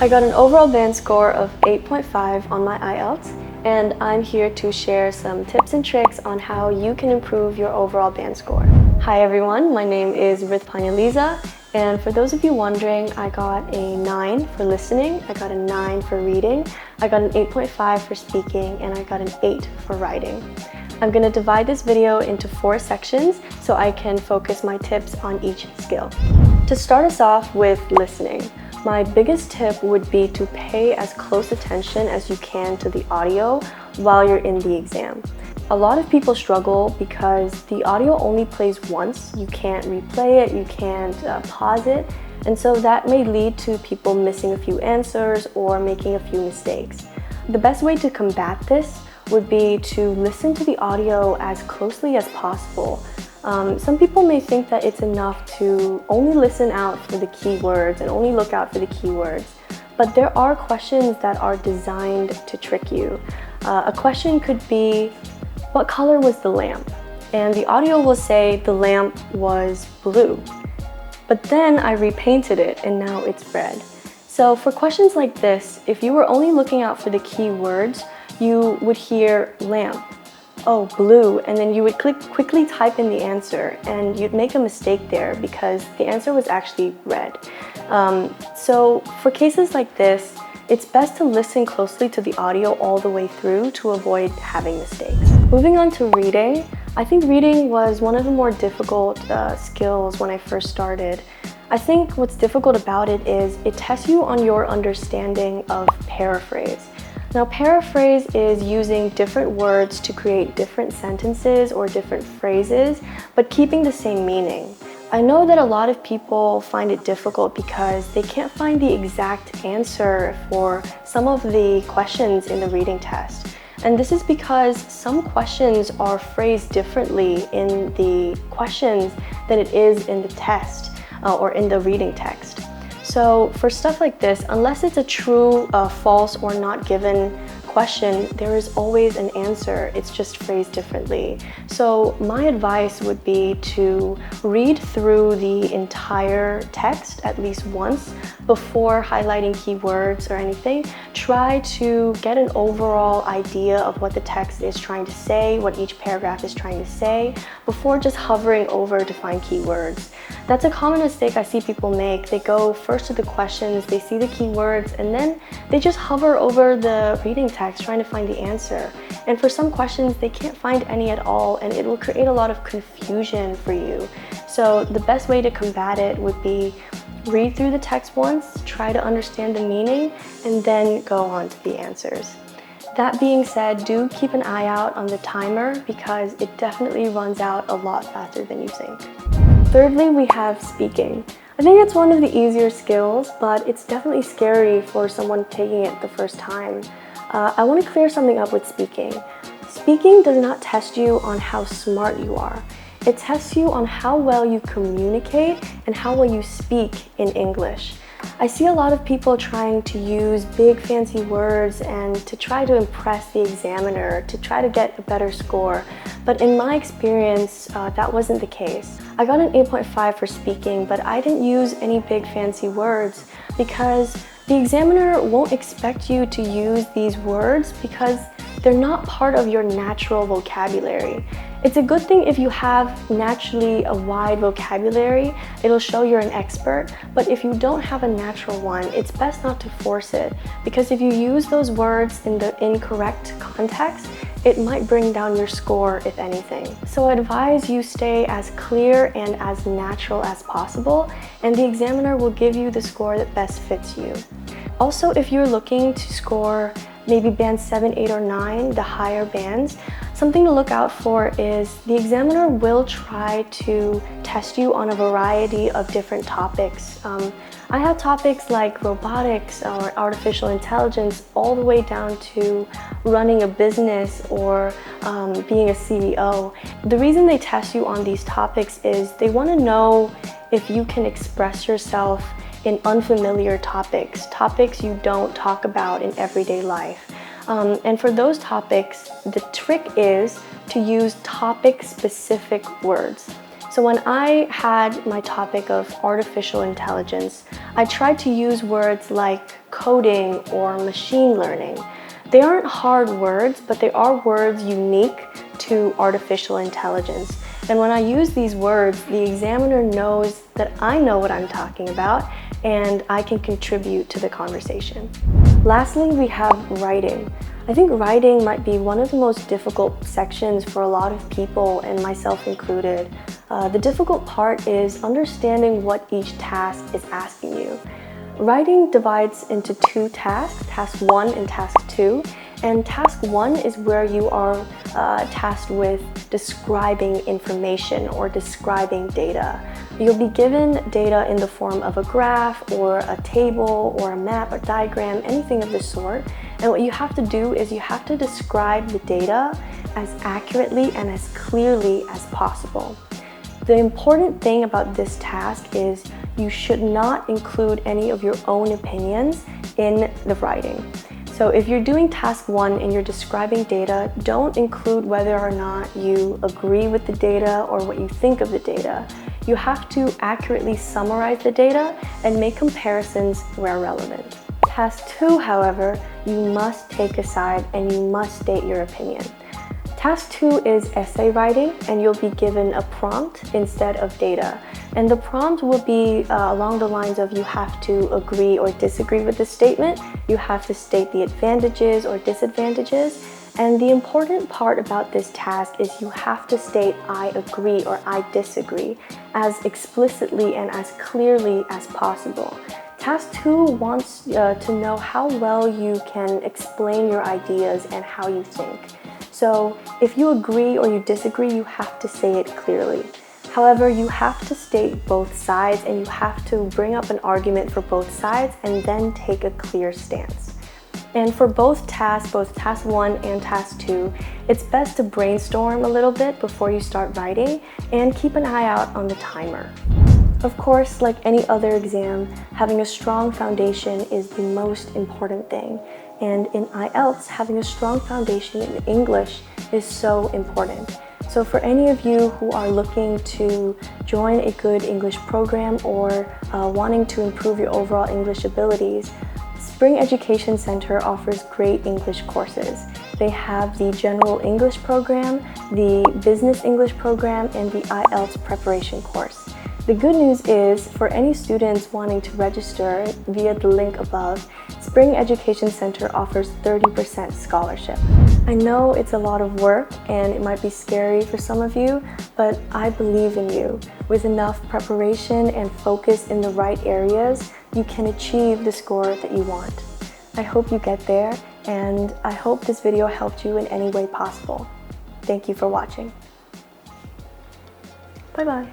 I got an overall band score of 8.5 on my IELTS, and I'm here to share some tips and tricks on how you can improve your overall band score. Hi everyone, my name is Rithpanya, and for those of you wondering, I got a 9 for listening, I got a 9 for reading, I got an 8.5 for speaking, and I got an 8 for writing. I'm going to divide this video into 4 sections so I can focus my tips on each skill. To start us off with listening, my biggest tip would be to pay as close attention as you can to the audio while you're in the exam. A lot of people struggle because the audio only plays once. You can't replay it, you can't pause it, and so that may lead to people missing a few answers or making a few mistakes. The best way to combat this would be to listen to the audio as closely as possible. Some people may think that it's enough to only listen out for the keywords and only look out for the keywords, but there are questions that are designed to trick you. A question could be, what color was the lamp? And the audio will say the lamp was blue, but then I repainted it and now it's red. So for questions like this, if you were only looking out for the keywords, you would hear lamp, oh, blue, and then you would quickly type in the answer and you'd make a mistake there because the answer was actually red. So for cases like this, it's best to listen closely to the audio all the way through to avoid having mistakes. Moving on to reading, I think reading was one of the more difficult skills when I first started. I think what's difficult about it is it tests you on your understanding of paraphrase. Now, paraphrase is using different words to create different sentences or different phrases, but keeping the same meaning. I know that a lot of people find it difficult because they can't find the exact answer for some of the questions in the reading test. And this is because some questions are phrased differently in the questions than it is in the test or in the reading text. So for stuff like this, unless it's a true false or not given question, there is always an answer. It's just phrased differently. So my advice would be to read through the entire text at least once before highlighting keywords or anything. Try to get an overall idea of what the text is trying to say, what each paragraph is trying to say, before just hovering over to find keywords. That's a common mistake I see people make. They go first to the questions, they see the keywords, and then they just hover over the reading text trying to find the answer. And for some questions, they can't find any at all, and it will create a lot of confusion for you. So the best way to combat it would be read through the text once, try to understand the meaning, and then go on to the answers. That being said, do keep an eye out on the timer because it definitely runs out a lot faster than you think. Thirdly, we have speaking. I think it's one of the easier skills, but it's definitely scary for someone taking it the first time. I want to clear something up with speaking. Speaking does not test you on how smart you are. It tests you on how well you communicate and how well you speak in English. I see a lot of people trying to use big fancy words and to try to impress the examiner, to try to get a better score. But in my experience, that wasn't the case. I got an 8.5 for speaking, but I didn't use any big fancy words because the examiner won't expect you to use these words because they're not part of your natural vocabulary. It's a good thing if you have naturally a wide vocabulary. It'll show you're an expert, but if you don't have a natural one, it's best not to force it because if you use those words in the incorrect context, it might bring down your score, if anything. So I advise you stay as clear and as natural as possible, and the examiner will give you the score that best fits you. Also, if you're looking to score maybe band 7, 8, or 9, the higher bands, something to look out for is the examiner will try to test you on a variety of different topics. I have topics like robotics or artificial intelligence all the way down to running a business or being a CEO. The reason they test you on these topics is they want to know if you can express yourself in unfamiliar topics you don't talk about in everyday life. And for those topics, the trick is to use topic-specific words. So when I had my topic of artificial intelligence, I tried to use words like coding or machine learning. They aren't hard words, but they are words unique to artificial intelligence. And when I use these words, the examiner knows that I know what I'm talking about and I can contribute to the conversation. Lastly, we have writing. I think writing might be one of the most difficult sections for a lot of people, and myself included. The difficult part is understanding what each task is asking you. Writing divides into two tasks, task 1 and task 2. And task 1 is where you are tasked with describing information or describing data. You'll be given data in the form of a graph or a table or a map or diagram, anything of the sort. And what you have to do is you have to describe the data as accurately and as clearly as possible. The important thing about this task is you should not include any of your own opinions in the writing. So if you're doing task 1 and you're describing data, don't include whether or not you agree with the data or what you think of the data. You have to accurately summarize the data and make comparisons where relevant. Task 2, however, you must take a side and you must state your opinion. Task 2 is essay writing, and you'll be given a prompt instead of data. And the prompt will be along the lines of you have to agree or disagree with the statement, you have to state the advantages or disadvantages, and the important part about this task is you have to state I agree or I disagree as explicitly and as clearly as possible. Task 2 wants to know how well you can explain your ideas and how you think. So if you agree or you disagree, you have to say it clearly. However, you have to state both sides and you have to bring up an argument for both sides and then take a clear stance. And for both task 1 and task 2, it's best to brainstorm a little bit before you start writing and keep an eye out on the timer. Of course, like any other exam, having a strong foundation is the most important thing. And in IELTS, having a strong foundation in English is so important. So for any of you who are looking to join a good English program or wanting to improve your overall English abilities, Spring Education Center offers great English courses. They have the General English program, the Business English program, and the IELTS preparation course. The good news is, for any students wanting to register via the link above, Spring Education Center offers 30% scholarship. I know it's a lot of work and it might be scary for some of you, but I believe in you. With enough preparation and focus in the right areas, you can achieve the score that you want. I hope you get there, and I hope this video helped you in any way possible. Thank you for watching. Bye-bye.